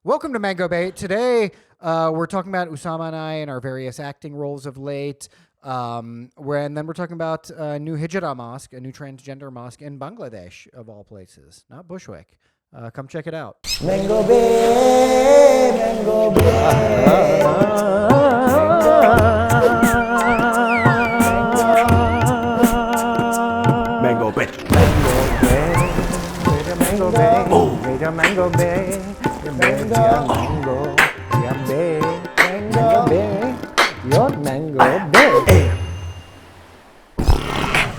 Welcome to Mango Bay. Today, we're talking about Usama and I and our various acting roles of late. And then we're talking about a new Hijra mosque, a new transgender mosque in Bangladesh, of all places, not Bushwick. Come check it out. Mango Bay, Mango Bay. Mango Bay. Mango Bay. Oh. Mango Bay. Mango Bay. Mango Bay. Your Mango Bay.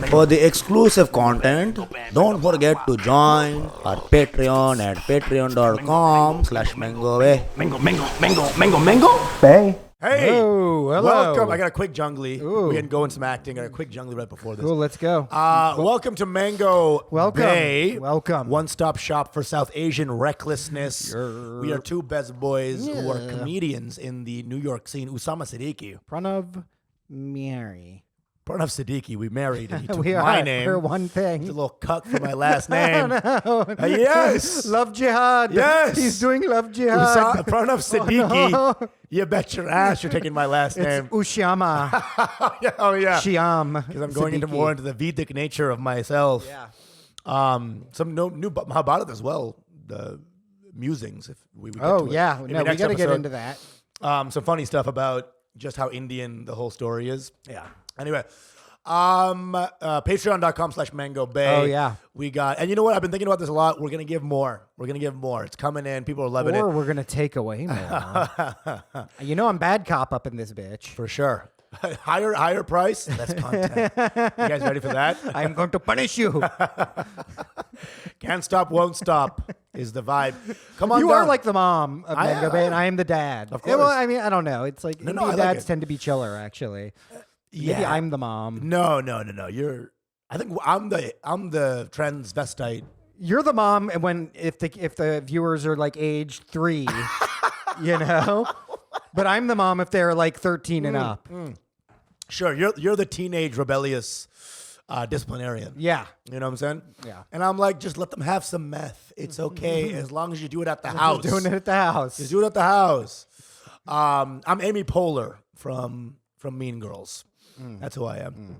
For the exclusive content, don't forget to join our Patreon at patreon.com/MangoBay. Mango Bay. Hey, Oh, hello. welcome. I got a quick jungly. Ooh. We can go into some acting. I got a quick jungly right before this. Cool, let's go. Welcome to Mango Welcome. Bay. Welcome. One-stop shop for South Asian recklessness. We are two best boys who are comedians in the New York scene. Usama Siddiquee. Pranav, Behari. Pranav Siddiquee. We married and he took We my are. name. We're one It's a thing. little cuck for my last name. No. Yes. Love jihad. Yes. He's doing love jihad. Pranav Siddiquee. no. You bet your ass you're taking my last It's name. Usama. Oh, yeah. Shiam. Because I'm going into Siddiquee. more into the Vedic nature of myself. Yeah. Some new Mahabharata as well. The musings, if we would get Oh, to it. yeah. In the No, we next got to get episode. into that. Some funny stuff about just how Indian the whole story is. Yeah. Anyway, patreon.com/Mango Bay. Oh, yeah. We got, and you know what? I've been thinking about this a lot. We're going to give more. It's coming in. People are loving Or it. we're going to take away more. You know I'm bad cop up in this bitch. For sure. higher price. That's content. You guys ready for that? I'm going to punish you. Can't stop, won't stop is the vibe. Come on You down. are like the mom of I Mango am. Bay, and I am the dad. Of Yeah, well, course. I mean, I don't know. It's like No, Indian I like dads it. tend to be chiller, actually. Maybe Yeah. I'm the mom. No. I think I'm the transvestite. You're the mom, and if the viewers are like age 3, you know. But I'm the mom if they're like 13 and up. Sure, you're the teenage rebellious disciplinarian. Yeah. You know what I'm saying? Yeah. And I'm like, just let them have some meth. It's okay as long as you do it at the house. Doing it at the house. Just do it at the house. I'm Amy Poehler from Mean Girls. That's who I am.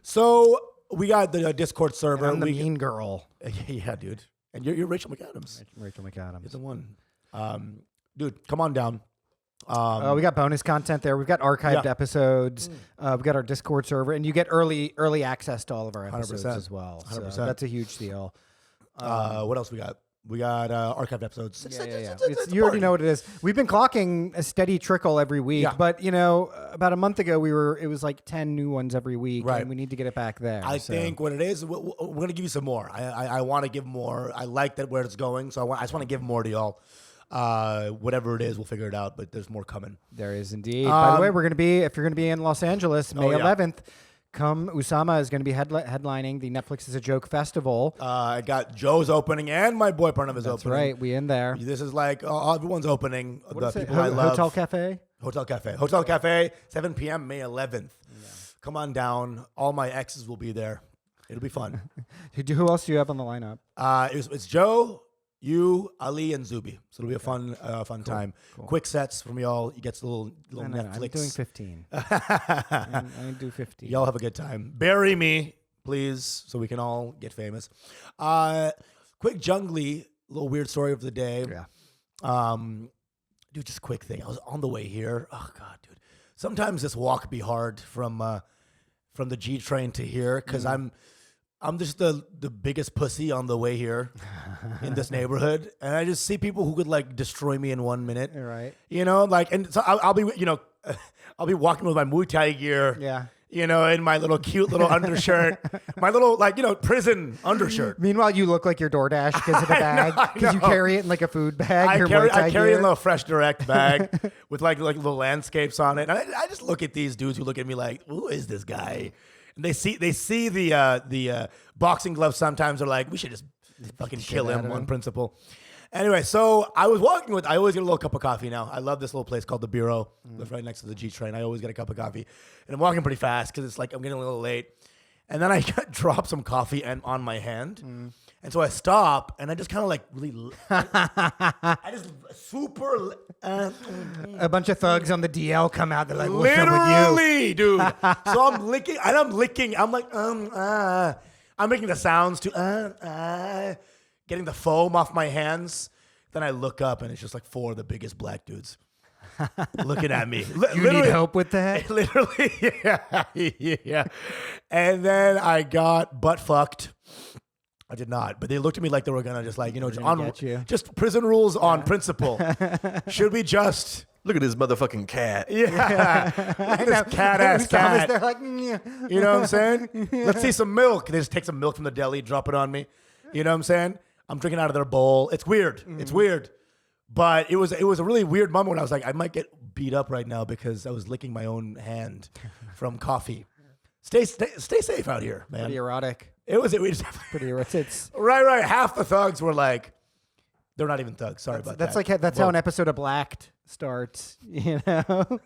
So we got the Discord server. I'm the we mean girl. Yeah, dude. And you're Rachel McAdams. Rachel McAdams. You're the one. Dude, come on down. We got bonus content there. We've got archived Yeah. episodes. We've got our Discord server, and you get early access to all of our episodes 100%. as well. So 100%. that's a huge deal. What else we got? We got archived episodes. Yeah. It's You already party. know what it is. We've been clocking a steady trickle every week, Yeah. but about a month ago it was like 10 new ones every week, Right. and we need to get it back there. I so. think what it is, we're going to give you some more. I want to give more. I like that where it's going, so I just want to give more to y'all. Whatever it is, we'll figure it out, but there's more coming. There is indeed. By the way, if you're going to be in Los Angeles, May yeah. 11th, come. Usama is going to be headlining the Netflix is a Joke Festival. I got Joe's opening and my boy Pranav is That's opening. right. We in there. This is like everyone's opening. What The is it? people I love. Hotel Cafe? Hotel Cafe, 7 p.m. May 11th. Come on down. All my exes will be there. It'll be fun. Who else do you have on the lineup? It's Joe, you, Ali, and Zubi. So it'll be a fun time. Cool. Quick sets from y'all. You get a little No, Netflix. I'm doing 15. I'm going to do 15. Y'all have a good time. Bury me, please, so we can all get famous. Quick jungly, little weird story of the day. Yeah. Dude, just a quick thing. I was on the way here. Oh God, dude. Sometimes this walk be hard from the G train to here because I'm just the biggest pussy on the way here in this neighborhood, and I just see people who could like destroy me in 1 minute. Right. You know, like, and so I'll be, I'll be walking with my Muay Thai gear. Yeah. You know, in my little cute little undershirt, my little prison undershirt. Meanwhile, you look like your DoorDash because of the bag. I Because you know. carry it in like a food bag. I your carry Muay Thai a gear. little Fresh Direct bag with like little landscapes on it. And I just look at these dudes who look at me like, who is this guy? And they see the boxing gloves. Sometimes they're like, we should just fucking kill out him of on him. principle. Anyway, so I was walking I always get a little cup of coffee now. I love this little place called the Bureau. It's right next to the G train. I always get a cup of coffee. And I'm walking pretty fast because it's like I'm getting a little late. And then I drop some coffee on my hand. And so I stop, and I just kind of like really, I just super, A bunch of thugs on the DL come out. They're like, "What's up with you?" literally, dude. So I'm licking, and I'm licking. I'm like, I'm making the sounds to, getting the foam off my hands. Then I look up, and it's just like 4 of the biggest black dudes looking at me. You need help with that? Literally, yeah. And then I got butt fucked. I did not, but they looked at me like they were gonna just like, just prison rules on principle. Should we just Look at this motherfucking cat. look at this cat-ass cat. They're like, You know what I'm saying? Let's see some milk. They just take some milk from the deli, drop it on me. You know what I'm saying? I'm drinking out of their bowl. It's weird. It's weird. But it was a really weird moment when I was like, I might get beat up right now because I was licking my own hand from coffee. Stay safe out here, man. pretty erotic. It was Pretty erotic. right. Half the thugs were like, they're not even thugs. Sorry about that. That's how an episode of Blacked starts. You know,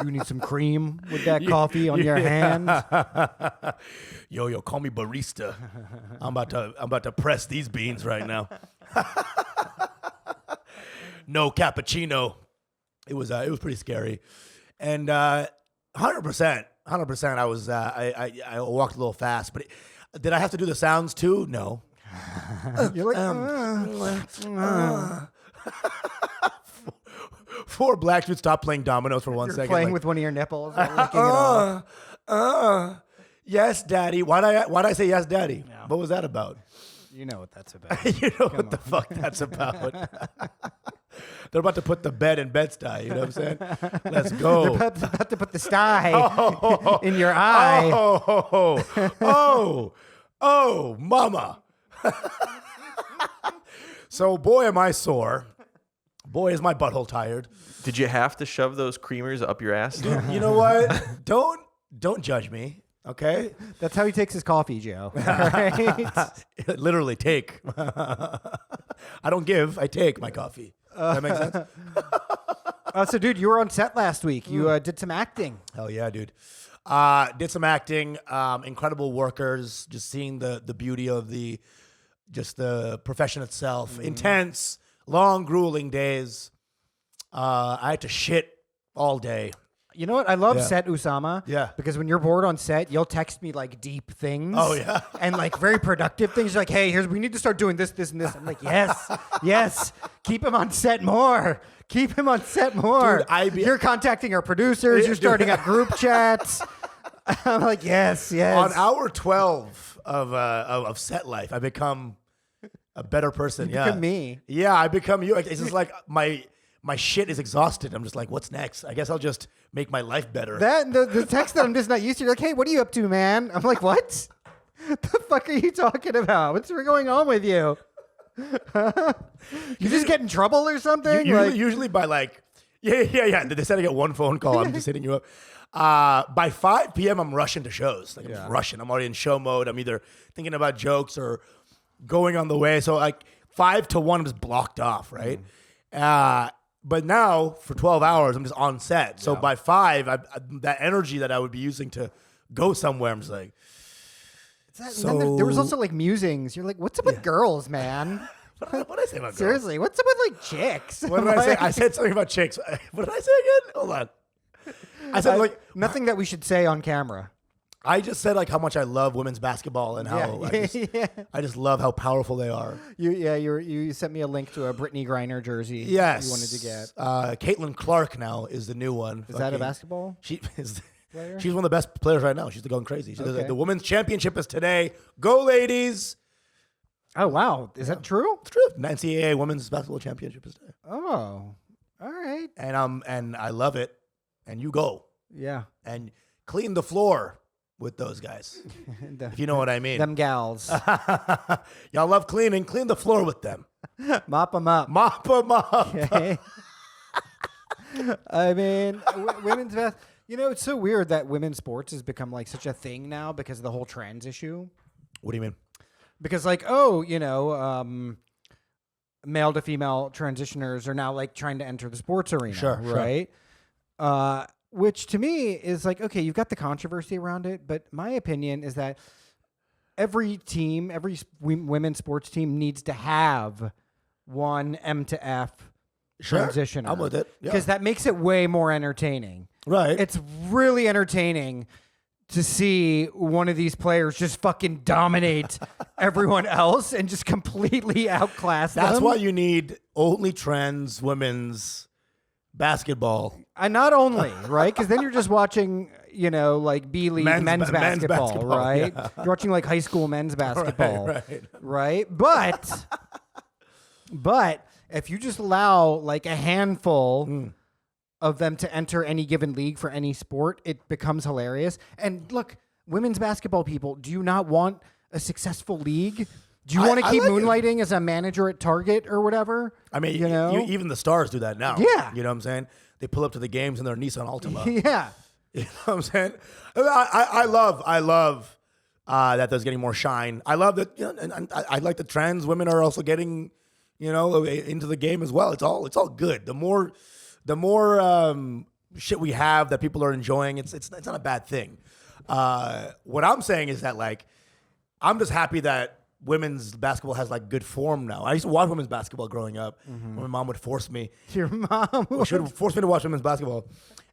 you need some cream with that coffee on your hand. Yo, call me barista. I'm about to press these beans right now. No cappuccino. It was pretty scary, and 100%. I was I walked a little fast, but did I have to do the sounds too? No. You're like, 4 black dudes stopped playing dominoes for 1 you're second. playing like, with one of your nipples, licking it off. yes, daddy. Why'd I say yes, daddy? Yeah. What was that about? You know what that's about. You know what the fuck that's about. They're about to put the bed in Bed-Stuy. You know what I'm saying? Let's go. They're about to put the sty in your eye. Oh, mama. So, boy, am I sore. Boy, is my butthole tired. Did you have to shove those creamers up your ass? You know what? Don't judge me. Okay? That's how he takes his coffee, Joe. Right? Literally, take. I don't give, I take my coffee. Does that make sense? So, dude, you were on set last week. You did some acting. Hell yeah, dude. Did some acting. Incredible workers. Just seeing the beauty of the profession itself. Intense, long, grueling days. I had to shit all day. You know what? I love set Usama. Yeah. Because when you're bored on set, you'll text me like deep things. Oh, yeah. And like very productive things. You're like, hey, we need to start doing this, this, and this. I'm like, yes. Keep him on set more. Keep him on set more. Dude, you're contacting our producers. You're starting up group chats. I'm like, yes. On hour 12 of set life, I become a better person. You become me. Yeah, I become you. It's just like my shit is exhausted. I'm just like, what's next? I guess I'll just make my life better. The text that I'm just not used to. You're like, hey, what are you up to, man? I'm like, what? The fuck are you talking about? What's going on with you? You just get in trouble or something? Usually by like, yeah. They said I get one phone call. I'm just hitting you up. By 5 p.m., I'm rushing to shows. Like I'm just rushing. I'm already in show mode. I'm either thinking about jokes or going on the way. So like 5 to 1, I'm just blocked off, right? But now for 12 hours, I'm just on set. So by 5, that energy that I would be using to go somewhere, I'm just like. Then there was also like musings. You're like, what's up with girls, man? What did I say about girls? Seriously, what's up with like chicks? What did I say? I said something about chicks. What did I say again? Hold on. I said like nothing that we should say on camera. I just said like how much I love women's basketball and how I just love how powerful they are. You sent me a link to a Brittany Griner jersey. Yes, you wanted to get. Caitlin Clark now is the new one. Is that a basketball? She is. Player? She's one of the best players right now. She's going crazy. The women's championship is today. Go, ladies! Oh wow, is that true? It's true. NCAA women's basketball championship is today. Oh, all right. And I love it. And you go. Yeah. And clean the floor with those guys, if you know what I mean. Them gals. Y'all love cleaning. Clean the floor with them. Mop them up. Mop them up. Okay. I mean, women's best. You know, it's so weird that women's sports has become like such a thing now because of the whole trans issue. What do you mean? Because like, male to female transitioners are now like trying to enter the sports arena. Sure. Right. Which to me is like, okay, you've got the controversy around it, but my opinion is that every team, every women's sports team needs to have one M to F transitioner. I'm with it. Because that makes it way more entertaining. Right. It's really entertaining to see one of these players just fucking dominate everyone else and just completely outclass them. That's why you need only trans women's basketball. And not only, right? Because then you're just watching, like B-League men's basketball, right? Yeah. You're watching like high school men's basketball, right? But if you just allow like a handful of them to enter any given league for any sport, it becomes hilarious. And look, women's basketball people, do you not want a successful league? Do you want to keep moonlighting as a manager at Target or whatever? I mean, even the stars do that now. Yeah. You know what I'm saying? They pull up to the games in their Nissan Altima. Yeah. You know what I'm saying? I love that there's getting more shine. I love that, and I like that trans women are also getting, into the game as well. It's all good. The more shit we have that people are enjoying, it's not a bad thing. What I'm saying is that like, I'm just happy that women's basketball has like good form now. I used to watch women's basketball growing up. When my mom would force me. Your mom She would force me to watch women's basketball.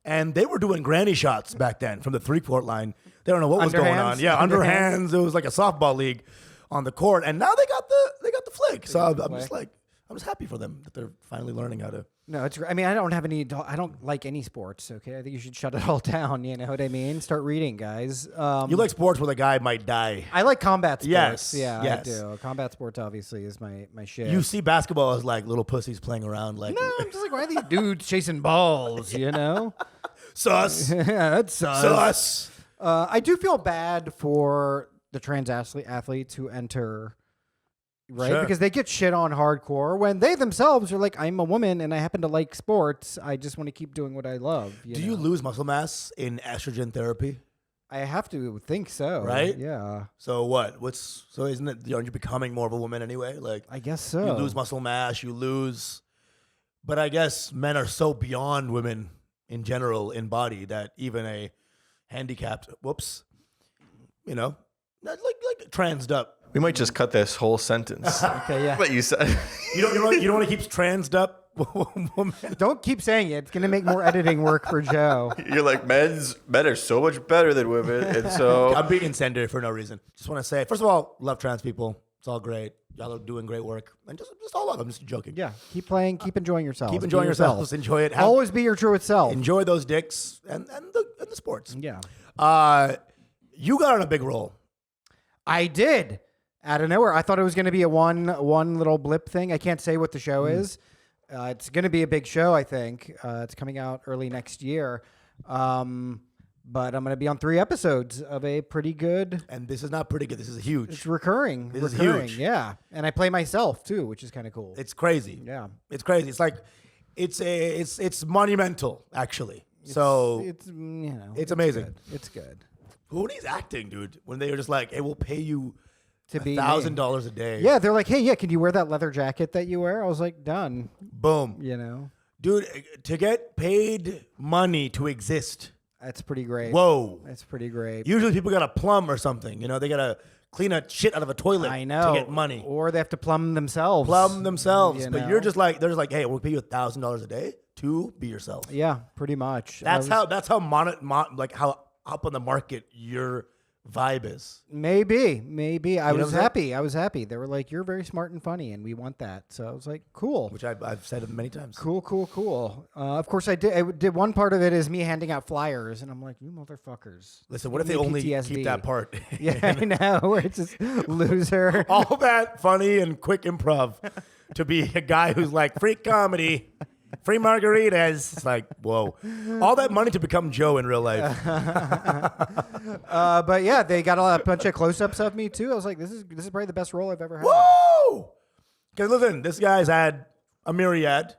And they were doing granny shots back then from the 3-court line. They don't know what was going on. Yeah, underhands. It was like a softball league on the court. And now they got the flick. So I'm just happy for them that they're finally learning how to. No, it's. I mean, I don't like any sports. Okay, I think you should shut it all down. You know what I mean? Start reading, guys. You like sports where the guy might die. I like combat sports. Yes, Yeah, yes. I do. Combat sports obviously is my shit. You see basketball as like little pussies playing around. Like, no, I'm just like, why are these dudes chasing balls? You know? sus. Yeah, that's Sus. I do feel bad for the trans athletes who enter. Right, Sure. because they get shit on hardcore when they themselves are like, I'm a woman and I happen to like sports. I just want to keep doing what I love. Do you lose muscle mass in estrogen therapy? I have to think so. Right? Yeah. So what? Isn't it? Aren't you becoming more of a woman anyway? Like, I guess so. you lose muscle mass. You lose. But I guess men are so beyond women in general in body that even a handicapped, like transed up. We might just cut this whole sentence. Okay, yeah. What you said. You don't want to keep transed up woman. Don't keep saying it. It's going to make more editing work for Joe. You're like, men are so much better than women. And so I'm being incendiary for no reason. Just want to say, first of all, love trans people. It's all great. Y'all are doing great work. And just all love. I'm just joking. Yeah. Keep playing. Keep enjoying yourselves. Keep enjoying Be yourselves. Enjoy it. Always be your truest self. Enjoy those dicks and the sports. Yeah. You got on a big role. I did. Out of nowhere. I thought it was going to be a one little blip thing. I can't say what the show is. It's going to be a big show, I think. It's coming out early next year. But I'm going to be on 3 episodes of a pretty good... And this is not pretty good. This is huge. It's recurring. This is huge. Yeah. And I play myself, too, which is kind of cool. It's crazy. Yeah. It's crazy. It's like, it's monumental, actually. It's amazing. Good. It's good. Who needs acting, dude? When they were just like, hey, we'll pay you To be $1,000 a day. Yeah, they're like, hey, yeah, can you wear that leather jacket that you wear? I was like, done. Boom. You know? Dude, to get paid money to exist. That's pretty great. Whoa. That's pretty great. Usually people got to plumb or something. They got to clean a shit out of a toilet I know. to get money. Or they have to plum themselves. But know? you're just like, they're just like, hey, we'll pay you $1,000 a day to be yourself. Yeah, pretty much. That's how how up on the market your vibe is. Maybe. I was what I'm happy. I was happy. They were like, you're very smart and funny, and we want that. So I was like, cool. Which I've said it many times. Cool. Of course, I did one part of it is me handing out flyers, and I'm like, you motherfuckers. Listen, what if they Give me only PTSD. keep that part? Yeah, I know. Where it's just loser. All that funny and quick improv to be a guy who's like, free comedy, free margaritas. It's like, whoa. All that money to become Joe in real life. But yeah, they got a bunch of close-ups of me too. I was like, this is probably the best role I've ever had. Woo! Because listen, this guy's had a myriad.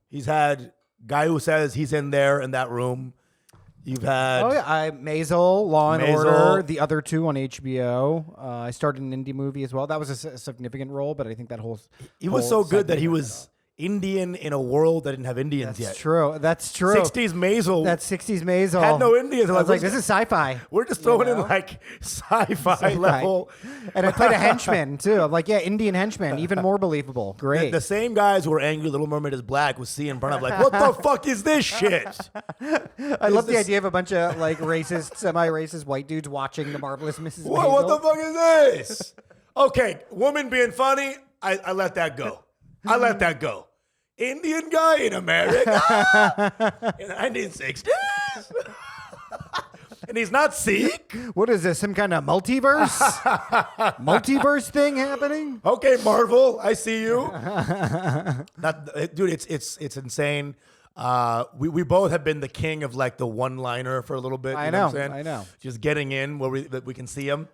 He's had guy who says he's in there in that room. You've had Maisel, Law and Maisel. Order, the other 2 on HBO. I started an indie movie as well. That was a significant role, but I think that whole he was so good that he was Indian in a world that didn't have Indians yet. That's true. That's true. 60s Maisel That's 60s Maisel. had no Indians. I was like, this is sci-fi. We're just throwing You know? in like sci-fi Sci-fi. level. And I played a henchman too. I'm like, yeah, Indian henchman, even more believable. Great. The same guys who were angry Little Mermaid is black was seeing Pranav like, what the fuck is this shit? I love the idea of a bunch of like racist, semi-racist white dudes watching The Marvelous Mrs. What the Maisel. fuck is this? Okay, woman being funny, I let that go. I let that go. Indian guy in America in the 1960s? And he's not Sikh? What is this? Some kind of multiverse? Multiverse thing happening? Okay, Marvel, I see you. Dude, it's insane. We both have been the king of like the one-liner for a little bit. I you know, what I'm saying? I know. Just getting in where that we can see him.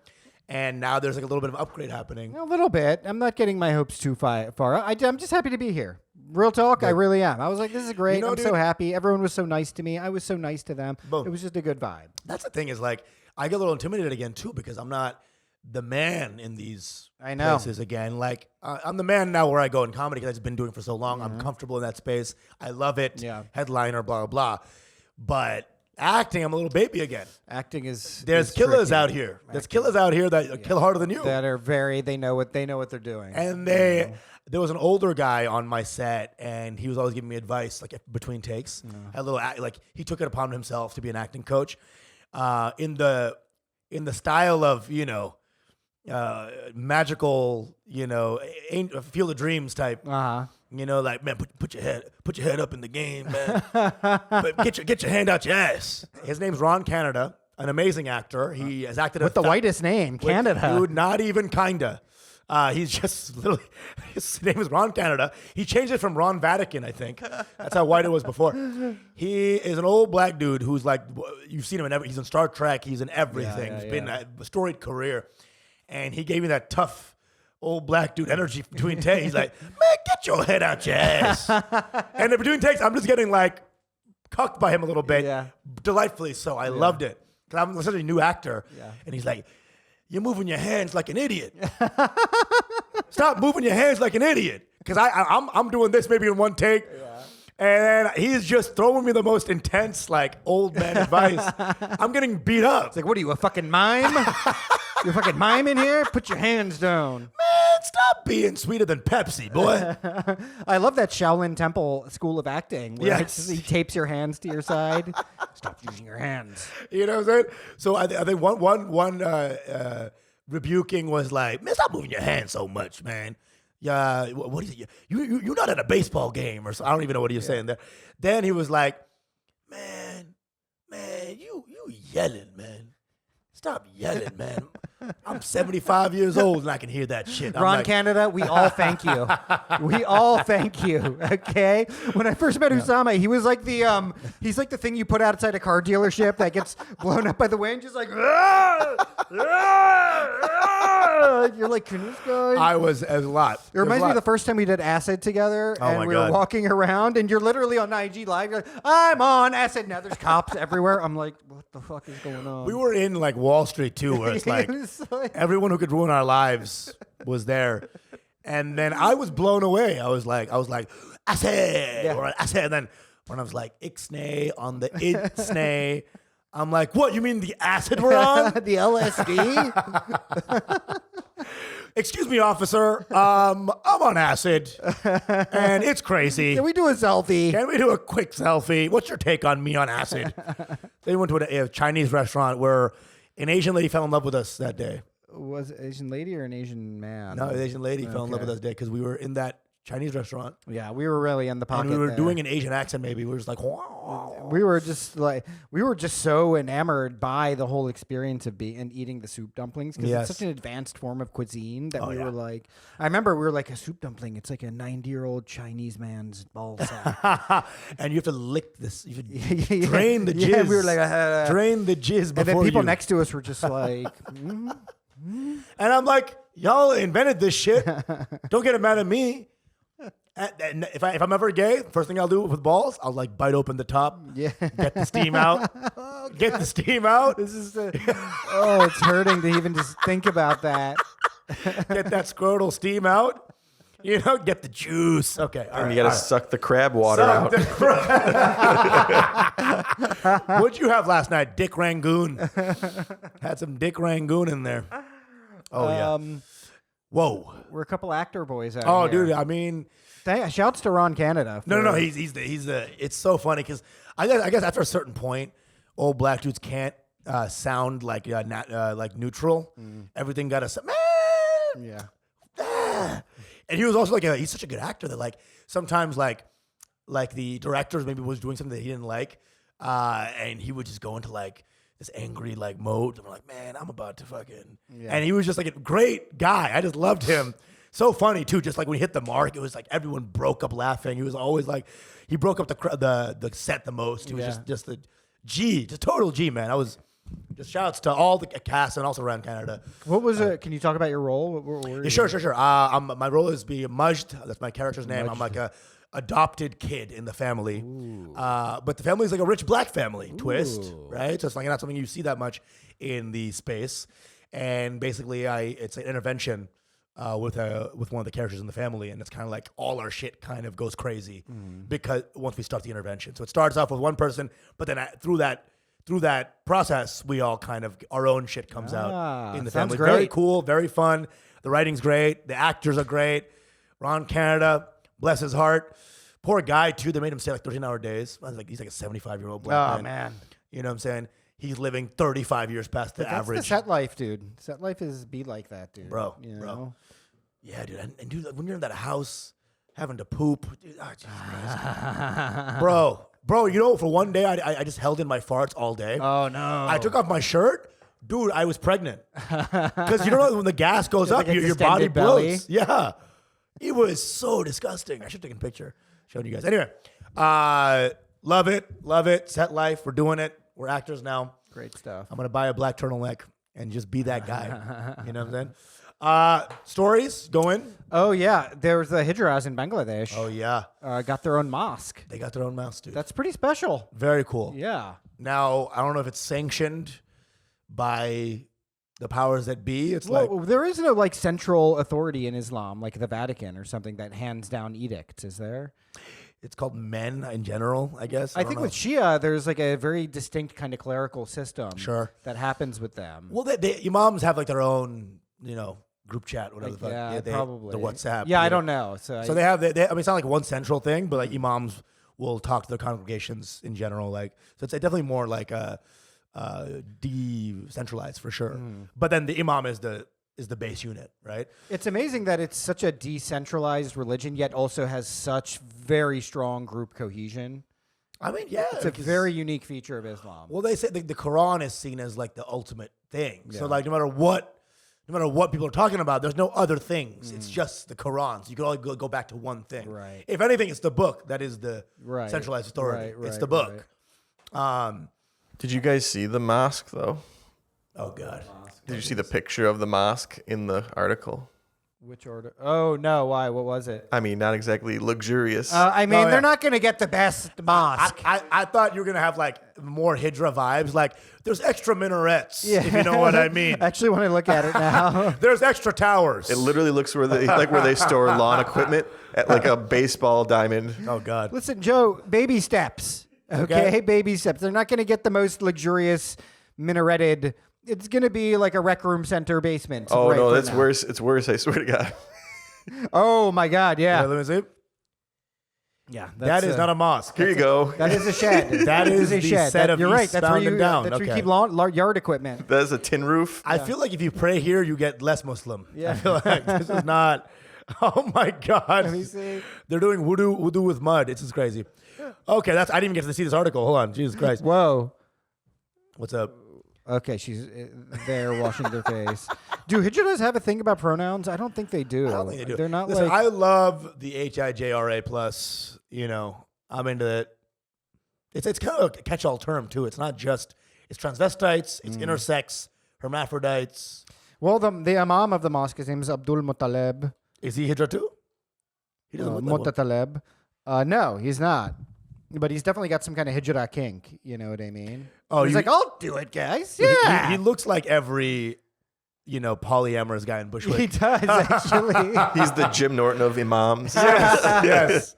And now there's like a little bit of upgrade happening. A little bit. I'm not getting my hopes too far. I'm just happy to be here. Real talk, I really am. I was like, this is great. You know, I'm so dude- happy. Everyone was so nice to me. I was so nice to them. Boom. It was just a good vibe. That's the thing is like I get a little intimidated again too because I'm not the man in these I know. places again. Like I'm the man now where I go in comedy because I've been doing it for so long. I'm comfortable in that space. I love it. Yeah. Headliner, blah blah blah. But acting, I'm a little baby again. Acting is There's is killers tricky. out here. There's killers out here that kill harder than you. that are very. They know what they're doing. And there was an older guy on my set, and he was always giving me advice, like between takes. Had a little like he took it upon himself to be an acting coach, in the style of magical, Field of Dreams type. Like man, put your head up in the game, man. But get your hand out your ass. His name's Ron Canada, an amazing actor. He has acted with the whitest name, Canada. Dude, not even kinda. He's just literally, his name is Ron Canada. He changed it from Ron Vatican, I think. That's how white it was before. He is an old black dude who's like, you've seen him in he's in Star Trek. He's in everything. He's been a storied career. And he gave me that tough old black dude energy between takes. He's like, man, get your head out your ass. And in between takes, I'm just getting like cucked by him a little bit. Yeah. Delightfully so. I loved it. Because I'm such a new actor. Yeah. And he's like, you're moving your hands like an idiot. Stop moving your hands like an idiot. Because I'm doing this maybe in one take. And he's just throwing me the most intense, like, old man advice. I'm getting beat up. It's like, what are you, a fucking mime? You a fucking mime in here? Put your hands down. Man, stop being sweeter than Pepsi, boy. I love that Shaolin Temple School of Acting. Where Yes. he tapes your hands to your side. Stop using your hands. You know what I'm saying? So I think one rebuking was like, man, stop moving your hands so much, man. Yeah, what is it? You're not at a baseball game or so. I don't even know what he was saying there. Then he was like, man, you yelling, man. Stop yelling, man. I'm 75 years old and I can hear that shit. I'm Ron like, Canada, we all thank you. We all thank you. Okay. When I first met Usama, he was like he's like the thing you put outside a car dealership that gets blown up by the wind, just like, you're like, can this guy? I was a lot. It reminds me of the first time we did acid together, Oh and my we were God. walking around, and you're literally on IG Live. You're like, I'm on acid. Now there's cops everywhere. I'm like, what the fuck is going on? We were in like Wall Street too, where it's like It's like- everyone who could ruin our lives was there. And then I was blown away. I was like, acid, Yeah. or acid. And then when I was like, ixnay on the itsnay, I'm like, what? You mean the acid we're on? the LSD. Excuse me, officer. I'm on acid, and it's crazy. Can we do a selfie? Can we do a quick selfie? What's your take on me on acid? They went to a Chinese restaurant where an Asian lady fell in love with us that day. Was it Asian lady or an Asian man? No, an Asian lady fell in love Okay. with us that day because we were in that Chinese restaurant. Yeah, we were really in the pocket. And we were there. doing an Asian accent maybe. We were just like, wow. We were just so enamored by the whole experience of eating the soup dumplings because Yes. it's such an advanced form of cuisine that Oh, we yeah. were like. I remember we were like, a soup dumpling. It's like a 90-year-old Chinese man's ball sack. And you have to lick this. You have to drain the jizz. Yeah, we were like, drain the jizz before and then people you. next to us were just like, And I'm like, y'all invented this shit. Don't get mad at me. And if I'm ever gay, first thing I'll do with balls, I'll like bite open the top, yeah. get the steam out, get the steam out, This is it's hurting to even just think about that. get that scrotal steam out. You know, get the juice. Okay, all And right. you gotta all right. suck the crab water out. What'd you have last night? Dick Rangoon. Had some Dick Rangoon in there. Oh yeah. Whoa. We're a couple actor boys out Oh, here. dude. I mean, Shouts to Ron Canada. no. He's the. It's so funny because I guess after a certain point, old black dudes can't sound like neutral. Everything got to man. Yeah. And he was also he's such a good actor that sometimes like the directors maybe was doing something that he didn't like, and he would just go into this angry mode. And I'm like, man, I'm about to fucking. Yeah. And he was just a great guy. I just loved him. So funny too. Just when he hit the mark, it was everyone broke up laughing. He was always he broke up the set the most. He was just the G, just total G, man. I was. Just shouts to all the cast and also around Canada. What was it? Can you talk about your role? Yeah, sure. My role is be Majd. That's my character's name. Majd. I'm like a adopted kid in the family. But the family is a rich black family twist, right? So it's not something you see that much in the space. And basically, it's an intervention with one of the characters in the family, and it's kind of all our shit kind of goes crazy because once we start the intervention. So it starts off with one person, but then through that process, we all kind of our own shit comes out in the family. Great. Very cool, very fun. The writing's great. The actors are great. Ron Canada, bless his heart. Poor guy too. They made him stay 13-hour days. He's a 75-year-old black man. You know what I'm saying? He's living 35 years past the average. That's the set life, dude. Set life is be like that, dude. Bro. Yeah, dude. And dude, when you're in that house having to poop, dude, Jesus Christ. Bro, you know, for one day, I just held in my farts all day. Oh, no. I took off my shirt. Dude, I was pregnant. Because you know when the gas goes up, your body belly. bloats. Yeah. It was so disgusting. I should have taken a picture, showing you guys. Anyway, love it. Set life. We're doing it. We're actors now. Great stuff. I'm going to buy a black turtleneck and just be that guy. You know what I'm saying? Stories going. Oh, yeah. There's the Hijras in Bangladesh. Oh, yeah. Got their own mosque. They got their own mouse, dude. That's pretty special. Very cool. Yeah. Now, I don't know if it's sanctioned by the powers that be. It's there is no central authority in Islam, like the Vatican or something that hands down edicts, is there? It's called men in general, I guess. I think with Shia, there's a very distinct kind of clerical system. Sure. That happens with them. Well, the imams have their own, group chat, whatever the fuck. Yeah, probably. The WhatsApp. Yeah, I don't know. So they have. I mean, it's not one central thing, but imams will talk to their congregations in general. So it's definitely more decentralized for sure. But then the imam is the base unit, right? It's amazing that it's such a decentralized religion, yet also has such very strong group cohesion. I mean, yeah, it's a very unique feature of Islam. Well, they say the Quran is seen as the ultimate thing. Yeah. So no matter what people are talking about, there's no other things. It's just the Quran. So you can only go back to one thing. Right. If anything, it's the book that is the centralized authority. It's the book. Right. Did you guys see the mosque though? Oh God. Did you see the picture of the mosque in the article? Which order? Oh no! Why? What was it? I mean, not exactly luxurious. They're not going to get the best mosque. I thought you were going to have more Hijra vibes. There's extra minarets, if you know what I mean. I actually want to look at it now. There's extra towers. It literally looks where they store lawn equipment at a baseball diamond. Oh God! Listen, Joe. Baby steps. Okay, baby steps. They're not going to get the most luxurious minareted. It's going to be like a rec room center basement. Oh, no, that's worse. It's worse, I swear to God. Oh, my God, yeah. Let me see. Yeah, that is not a mosque. Here you go. That is a shed. That is a shed. Set of you're right. That's where you down. That's where you keep yard equipment. That is a tin roof. I feel like if you pray here, you get less Muslim. Yeah. I feel like this is not. Oh, my God. Let me see. They're doing wudu with mud. It's just crazy. Okay, I didn't even get to see this article. Hold on. Jesus Christ. Whoa. What's up? Okay, she's there washing their face. Do Hijras have a thing about pronouns? I don't think they do. I don't think they do. They're not Listen, I love the Hijra plus. I'm into it. It's kind of a catch-all term too. It's not just it's transvestites, it's intersex, hermaphrodites. Well, the imam of the mosque, his name is Abdul Muttalib. Is he Hijra too? He doesn't look like Muttalib. No, he's not. But he's definitely got some kind of Hijra kink. You know what I mean? Oh, he's I'll do it, guys. Yeah. He looks like every, polyamorous guy in Bushwick. He does actually. He's the Jim Norton of imams. Yes.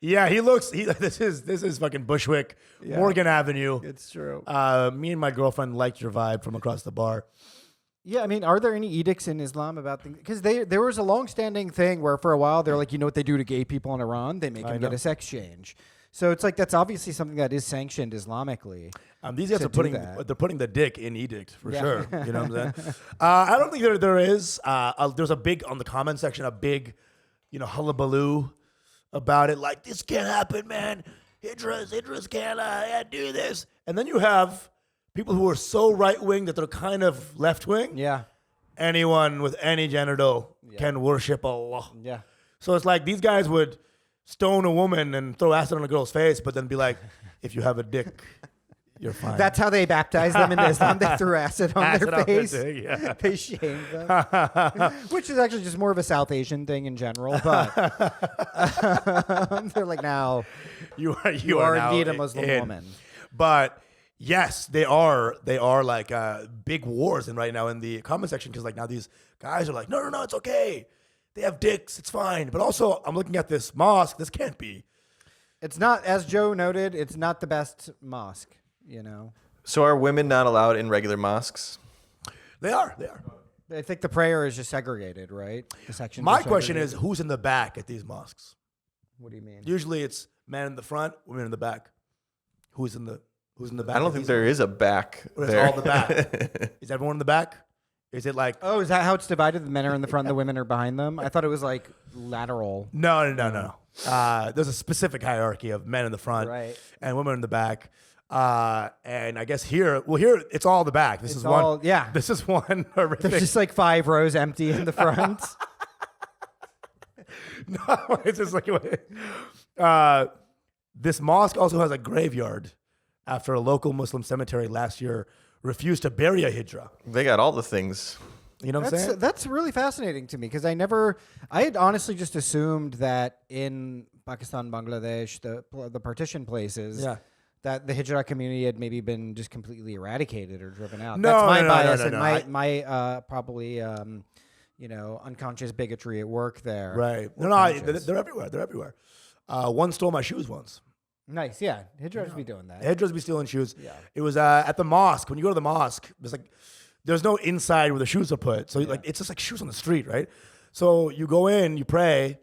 Yeah, this is fucking Bushwick, Morgan Avenue. It's true. Me and my girlfriend liked your vibe from across the bar. Yeah, I mean, are there any edicts in Islam about things? Because there was a long-standing thing where for a while they're like, you know what they do to gay people in Iran? They make them get a sex change. So it's like that's obviously something that is sanctioned Islamically. These guys are putting that. putting the dick in edict for sure. You know what I'm saying? I don't think there is. There's a big on the comment section, a big, hullabaloo about it. Like this can't happen, man. Hijras can't do this. And then you have people who are so right wing that they're kind of left wing. Yeah. Anyone with any genital can worship Allah. Yeah. So it's like these guys would stone a woman and throw acid on a girl's face, but then be like, if you have a dick, you're fine. That's how they baptized them into Islam. They threw acid on their face. dick, yeah. They shamed them. Which is actually just more of a South Asian thing in general. But they're like, now you you are are indeed now a Muslim in. woman. But yes, they are like big wars right now in the comment section because like now these guys are like, no, it's okay. They have dicks, it's fine. But also, I'm looking at this mosque. This can't be. It's not, as Joe noted, it's not the best mosque, So are women not allowed in regular mosques? They are. I think the prayer is just segregated, right? The sections My are question segregated. is, who's in the back at these mosques? What do you mean? Usually it's men in the front, women in the back. Who's in the back? I don't think there is a back Or it's there. all the back. Is everyone in the back? Is it like... Oh, is that how it's divided? The men are in the front, the women are behind them? I thought it was like lateral. No. There's a specific hierarchy of men in the front Right. and women in the back. And I guess here it's all the back. This It's is all- one. yeah. This is one horrific. There's just like 5 rows empty in the front. No, it's just like this mosque also has a graveyard after a local Muslim cemetery last year refused to bury a Hijra. They got all the things. You know what I'm saying? That's really fascinating to me because I had honestly just assumed that in Pakistan, Bangladesh, the partition places, that the Hijra community had maybe been just completely eradicated or driven out. No, That's my no, bias no, and no. my probably unconscious bigotry at work there. Right. Or No, conscious. they're everywhere. They're everywhere. One stole my shoes once. Nice, yeah. Hijras be doing that. Hijras be stealing shoes. Yeah. It was at the mosque. When you go to the mosque, there's no inside where the shoes are put. So like it's just like shoes on the street, right? So you go in, you pray,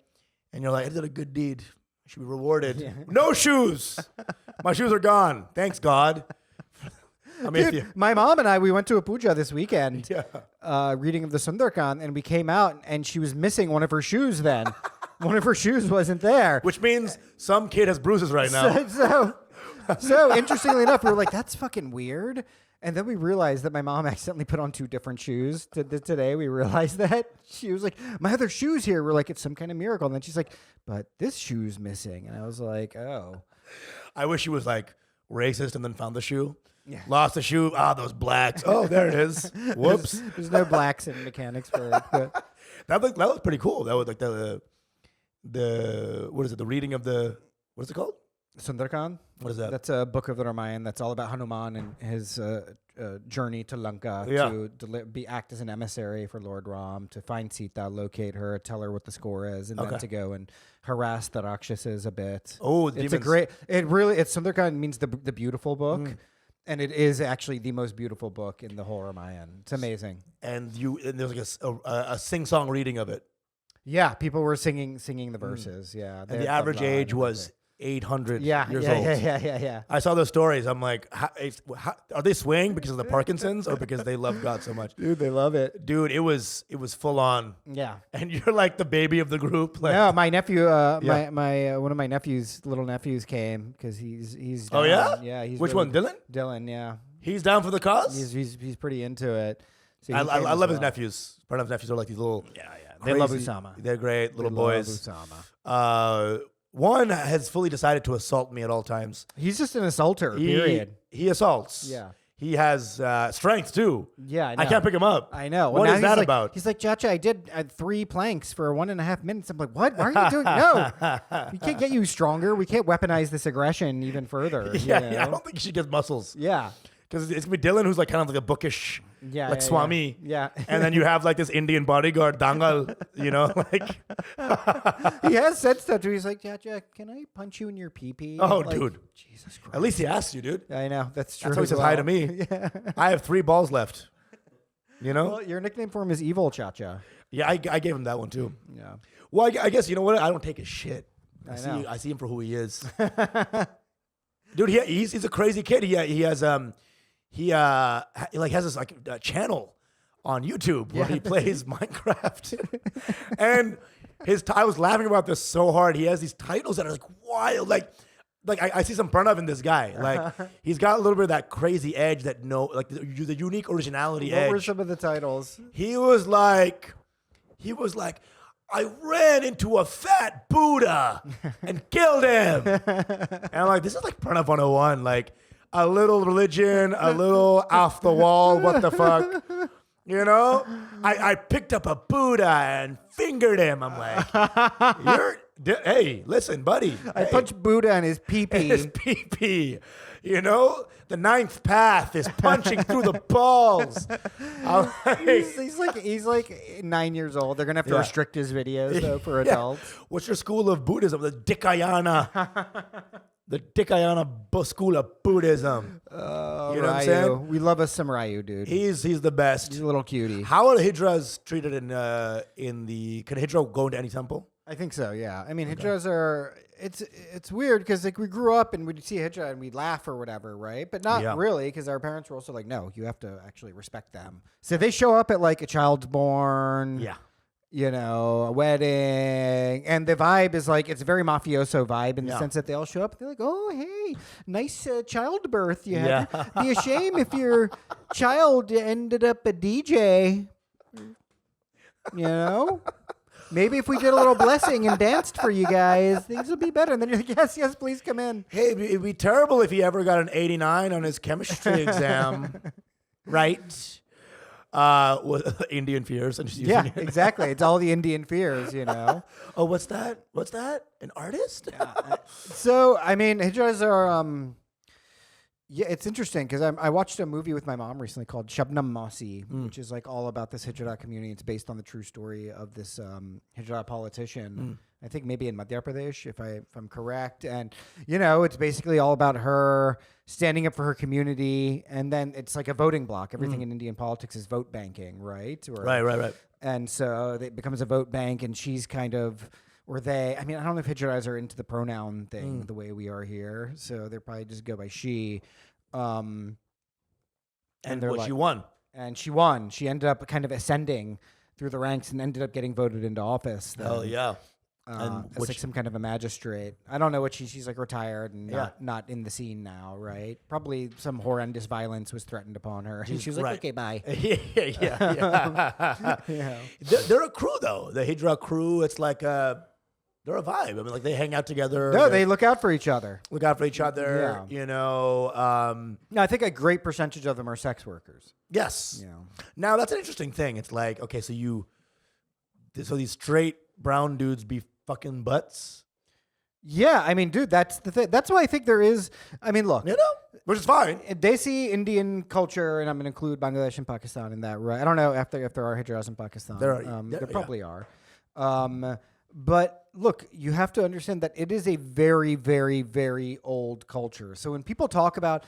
and you're like, I did a good deed. I should be rewarded. Yeah. No shoes. My shoes are gone. Thanks, God. I mean, Dude, my mom and I, we went to a puja this weekend, Yeah. reading of the Sundarkan, and we came out, and she was missing one of her shoes then. One of her shoes wasn't there. which means some kid has bruises right now. So interestingly enough, we were like, that's fucking weird. And then we realized that my mom accidentally put on 2 different shoes. Today we realized that. She was like, my other shoe's here. We're like, it's some kind of miracle. And then she's like, but this shoe's missing. And I was like, oh. I wish she was like racist and then found the shoe. Yeah. Lost the shoe. Ah, those blacks. Oh, there it is. Whoops. There's no blacks in mechanics for it. But That was pretty cool. That was like the what is it? The reading of the what is it called? Sundarkan? What is that? That's a book of the Ramayana that's all about Hanuman and his journey to Lanka Yeah. to act as an emissary for Lord Ram, to find Sita, locate her, tell her what the score is, and then to go and harass the Rakshasas a bit. Oh, the it's a demons. great. It's Sundarkan means the beautiful book, and it is actually the most beautiful book in the whole Ramayana. It's amazing. And there's like a sing-song reading of it. Yeah, people were singing the verses. Yeah, And the average age was 800 years old. Yeah. I saw those stories. I'm like, how, are they swaying because of the Parkinson's or because they love God so much? Dude, they love it. Dude, it was full on. Yeah. And you're like the baby of the group. Like, No, my nephew, my one of my little nephews came because he's oh down. yeah, yeah. He's which really one, Dylan? Dylan, yeah. He's down for the cause. He's pretty into it. So he I came as love his well. nephews. Pranav's nephews are like these little. They love crazy- Usama. They're great little They boys. love Usama. One has fully decided to assault me at all times. He's just an assaulter. Period. He assaults. Yeah. He has strength too. Yeah, I know. I can't pick him up. I know. What now is he's that like, about? He's like, Chacha, I did 3 planks for 1.5 minutes. I'm like, what? Why are you doing? No, we can't get you stronger. We can't weaponize this aggression even further. Yeah, you yeah, I know? don't think he should get muscles. Yeah. Because it's gonna be Dylan, who's like kind of like a bookish, like Swami. Yeah. And then you have like this Indian bodyguard, Dangal, like. He has said stuff to me. He's like, yeah, Jack, can I punch you in your pee-pee? Oh, Like, dude. Jesus Christ. At least he asked you, dude. I know. That's true. That's how he as says well. hi to me. Yeah. I have 3 balls left. You know? Well, your nickname for him is Evil Cha-Cha. Yeah, I gave him that one too. Yeah. Well, I guess, you know what? I don't take his shit. I know. I see him for who he is. Dude, he's a crazy kid. He has this like channel on YouTube where he plays Minecraft. And I was laughing about this so hard. He has these titles that are like wild. Like I see some Pranav in this guy. Like he's got a little bit of that crazy edge that the unique originality edge. What were some of the titles? He was like, I ran into a fat Buddha and killed him. And I'm like, this is like Pranav 101. Like a little religion, a little off the wall. What the fuck? You know? I picked up a Buddha and fingered him. I'm like, hey, listen, buddy. I punched Buddha in his pee-pee. His pee-pee. You know, the 9th path is punching through the balls. He's like 9 years old. They're gonna have to restrict his videos though for adults. What's your school of Buddhism? The Dikayana. The Dikayana school of Buddhism. You know what I'm saying? We love us some Ryu, dude. He's the best. He's a little cutie. How are Hijras treated in the? Can Hijra go into any temple? I think so. Yeah. I mean, Hijras are. It's weird because like we grew up and we'd see Hijra and we'd laugh or whatever, right? But not really because our parents were also like, no, you have to actually respect them. So they show up at like a child's born. Yeah. You know, a wedding, and the vibe is like it's a very mafioso vibe in the sense that they all show up. They're like, "Oh, hey, nice childbirth you had. Be a shame if your child ended up a DJ." You know, maybe if we did a little blessing and danced for you guys, things would be better. And then you're like, "Yes, please come in." Hey, it'd be terrible if he ever got an 89 on his chemistry exam, right? With Indian fears and just using it. Exactly. It's all the Indian fears, you know. Oh, what's that? What's that? An artist? So, I mean, Hijras are, it's interesting because I watched a movie with my mom recently called Shabnam Mosque, which is like all about this Hijra community. It's based on the true story of this Hijra politician. I think maybe in Madhya Pradesh, if I'm correct. And, you know, it's basically all about her standing up for her community. And then it's like a voting block. Everything in Indian politics is vote banking, right? Right. And so it becomes a vote bank and she's kind of, or they, I mean, I don't know if Hijras are into the pronoun thing the way we are here. So they're probably just go by she. And they're like, she won. And she won. She ended up kind of ascending through the ranks and ended up getting voted into office. Hell yeah. As like some kind of a magistrate. I don't know what she's like retired and not in the scene now, right? Probably some horrendous violence was threatened upon her. And she was like, okay, bye. Yeah. They're a crew though. The Hijra crew, it's like they're a vibe. I mean, like they hang out together. No, they look out for each other. Look out for each other. Yeah. You know. No, I think a great percentage of them are sex workers. Yes. You know. Now that's an interesting thing. It's like, okay, so these straight brown dudes be fucking butts. Yeah, I mean, dude, that's the thing. That's why I think there is. I mean, look, you know, which is fine. Desi Indian culture, and I'm going to include Bangladesh and Pakistan in that, right? I don't know if there are Hijras in Pakistan. There probably are. But look, you have to understand that it is a very, very, very old culture. So when people talk about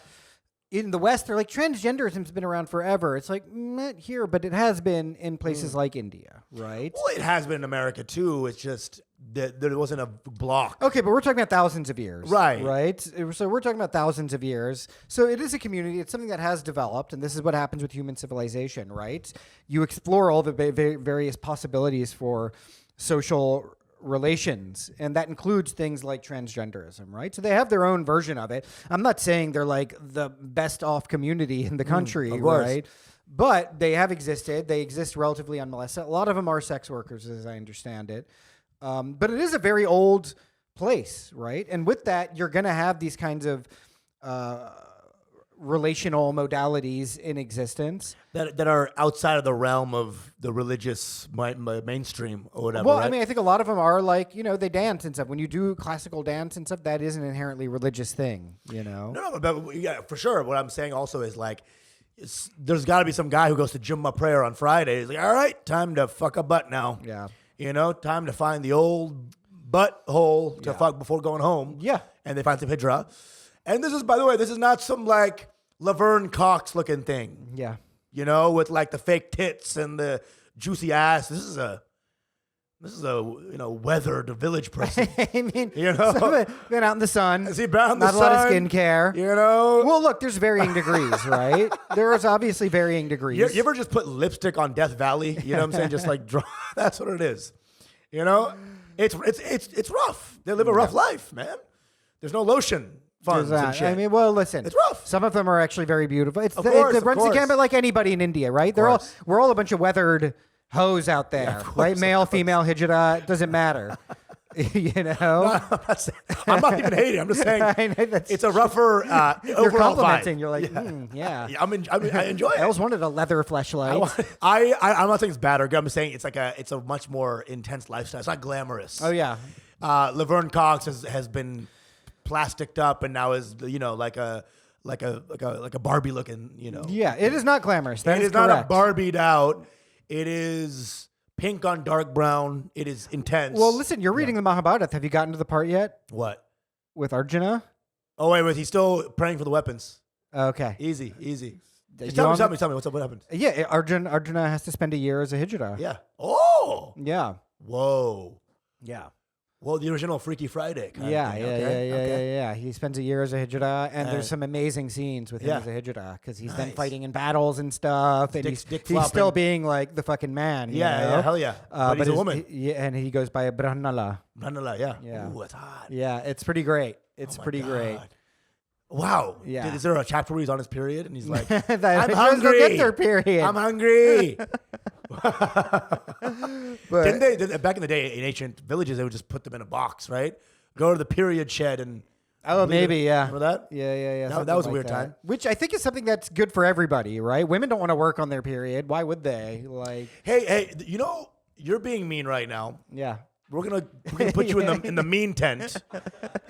in the West, they're like, transgenderism's been around forever. It's like, not here, but it has been in places like India, right? Well, it has been in America too. It's just that there wasn't a block. Okay, but we're talking about thousands of years. Right. Right? So we're talking about thousands of years. So it is a community. It's something that has developed, and this is what happens with human civilization, right? You explore all the various possibilities for social relations, and that includes things like transgenderism, right? So they have their own version of it. I'm not saying they're like the best off community in the country, right? But they have existed. They exist relatively unmolested. A lot of them are sex workers, as I understand it. But it is a very old place, right? And with that, you're going to have these kinds of relational modalities in existence. that are outside of the realm of the religious mainstream or whatever. Well, right? I mean, I think a lot of them are like, they dance and stuff. When you do classical dance and stuff, that is an inherently religious thing, No, but yeah, for sure. What I'm saying also is like, there's got to be some guy who goes to Jummah prayer on Friday. He's like, all right, time to fuck a butt now. Yeah. Time to find the old butthole to fuck before going home. Yeah. And they find some hijra. And this is, by the way, this is not some like Laverne Cox looking thing. Yeah. With like the fake tits and the juicy ass. This is a weathered village person. I mean, been out in the sun. Is he been out in the Not a lot of sun? skincare. Well, look, there's varying degrees, right? There's obviously varying degrees. You ever just put lipstick on Death Valley? You know what I'm saying? Just like draw. That's what it is. It's rough. They live a rough life, man. There's no lotion funds and shit. I mean, well, listen. It's rough. Some of them are actually very beautiful. It course, runs the course. gamut like anybody in India, right? We're all a bunch of weathered hoes out there, right? Male, female, hijra, it doesn't matter. No, I'm not even hating. I'm just saying I know it's a rougher You're overall complimenting. vibe. You're like, Yeah, I enjoy it. I always wanted a leather fleshlight. I'm not saying it's bad or good. I'm saying it's a much more intense lifestyle. It's not glamorous. Oh yeah. Laverne Cox has been plasticed up and now is like a Barbie looking. Yeah, it is not glamorous. That It is is not a correct. Barbied out. It is pink on dark brown. It is intense. Well, listen, you're reading the Mahabharata. Have you gotten to the part yet What? with Arjuna? Oh wait, he's still praying for the weapons. Okay. Easy. You Just tell on me. What's up? What happened? Yeah, Arjuna has to spend a year as a hijra. Yeah. Oh. Yeah. Whoa. Yeah. Well, the original Freaky Friday. Kind Yeah, of thing. yeah, Okay, yeah, okay. yeah. He spends a year as a hijra, and there's Alright. some amazing scenes with him Yeah. as a hijra because he's then Nice. fighting in battles and stuff, and Dick he's flopping. still being like the fucking man. you Yeah, know? yeah, hell yeah. But he's a woman. And he goes by Brahmanala. Ranala, yeah. Yeah. Ooh, that's hot. Yeah, it's pretty great. It's Oh my pretty great. God. Wow. Yeah. Is there a chapter where he's on his period and he's like, That I'm hijras don't hungry. get their period. I'm hungry. But- Didn't they, back in the day, in ancient villages, they would just put them in a box, right? Go to the period shed and. Oh, leave maybe, it. yeah. Remember that? Yeah. That something was a like weird that. time. Which I think is something that's good for everybody, right? Women don't want to work on their period. Why would they? Like, Hey, you're being mean right now. yeah. We're gonna put you in the mean tent.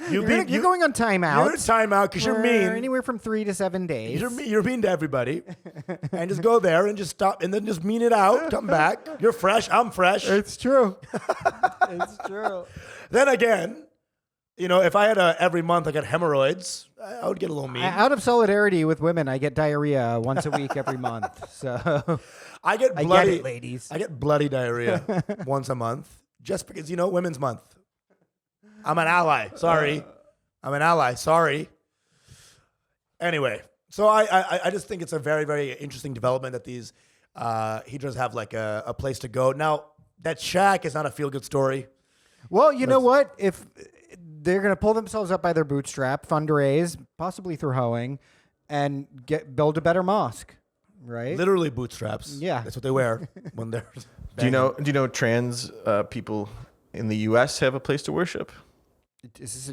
You're going on timeout. You're in timeout because you're for mean. Anywhere from 3 to 7 days. You're mean to everybody, and just go there and just stop, and then just mean it out. Come back. You're fresh. I'm fresh. It's true. It's true. Then again, if I had every month I got hemorrhoids, I would get a little mean. Out of solidarity with women, I get diarrhea once a week every month. So I get I bloody, get it, ladies. I get bloody diarrhea once a month, just because Women's Month. I'm an ally. Sorry, I'm an ally. Sorry. Anyway, so I just think it's a very, very interesting development that these hijras have like a place to go. Now that shack is not a feel good story. Well, you know what? If they're going to pull themselves up by their bootstrap, fundraise, possibly through hoeing, and build a better mosque, right? Literally bootstraps. Yeah. That's what they wear when they're. Do you know trans people in the U.S. have a place to worship?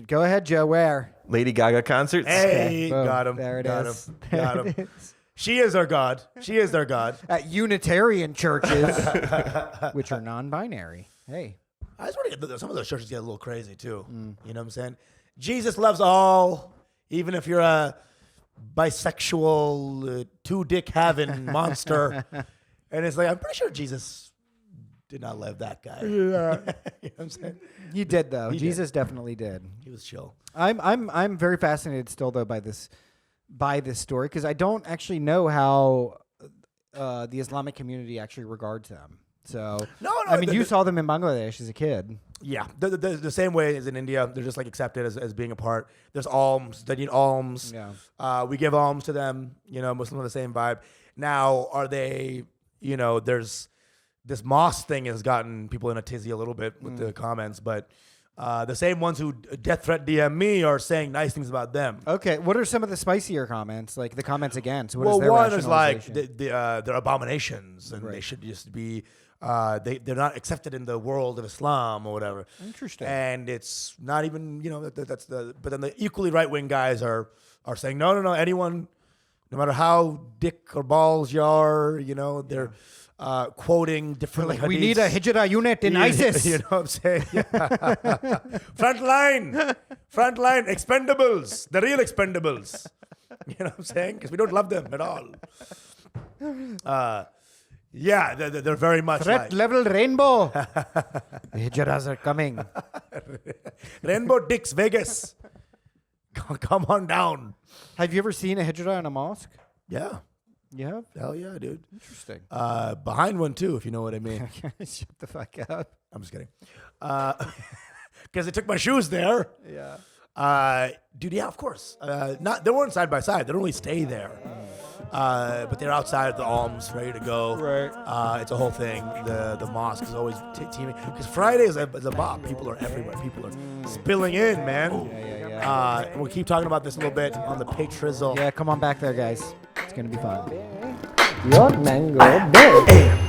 Go ahead, Joe. Where? Lady Gaga concerts. Hey, Boom. got him. There it got is. him. Got him. She is our God. She is their God. At Unitarian churches, which are non-binary. Hey. I swear to God, some of those churches get a little crazy too. You know what I'm saying? Jesus loves all, even if you're a bisexual, two-dick having monster. And it's like, I'm pretty sure Jesus did not love that guy. Yeah. You know what I'm saying? He did though. He did. Jesus definitely did. He was chill. I'm very fascinated still though by this story because I don't actually know how the Islamic community actually regards them. So No, I mean, you saw them in Bangladesh as a kid. Yeah, the same way as in India, they're just like accepted as being a part. There's alms. They need alms. Yeah. We give alms to them. Muslim are the same vibe. Now, are they? There's this mosque thing has gotten people in a tizzy a little bit with the comments, but the same ones who death threat DM me are saying nice things about them. Okay, what are some of the spicier comments? Like the comments against? What is Well, their one is like rationalization? they're abominations and they should just be. They're not accepted in the world of Islam or whatever. Interesting. And it's not even that's the. But then the equally right wing guys are saying no. Anyone No matter how dick or balls you are, they're quoting different Like, we need a Hijra unit in You- ISIS. You know what I'm saying? Front line, expendables, the real expendables. You know what I'm saying? Because we don't love them at all. Yeah, they're very much Threat like level rainbow. The Hijras are coming. Rainbow Dicks, Vegas. Come on down. Have you ever seen a Hijra in a mosque? Yeah. You have? Hell yeah, dude. Interesting. Behind one too, if you know what I mean. Shut the fuck up. I'm just kidding. Because they took my shoes there. Yeah. Dude, yeah, of course. They weren't side by side. They don't really stay there. But they're outside the alms, ready to go. Right. It's a whole thing. The mosque is always teaming. Because Friday is a bop. People are everywhere. People are spilling in, man. Yeah. We'll keep talking about this a little bit on the Patrizzle. Yeah, come on back there, guys. It's going to be fun. Your mango bed.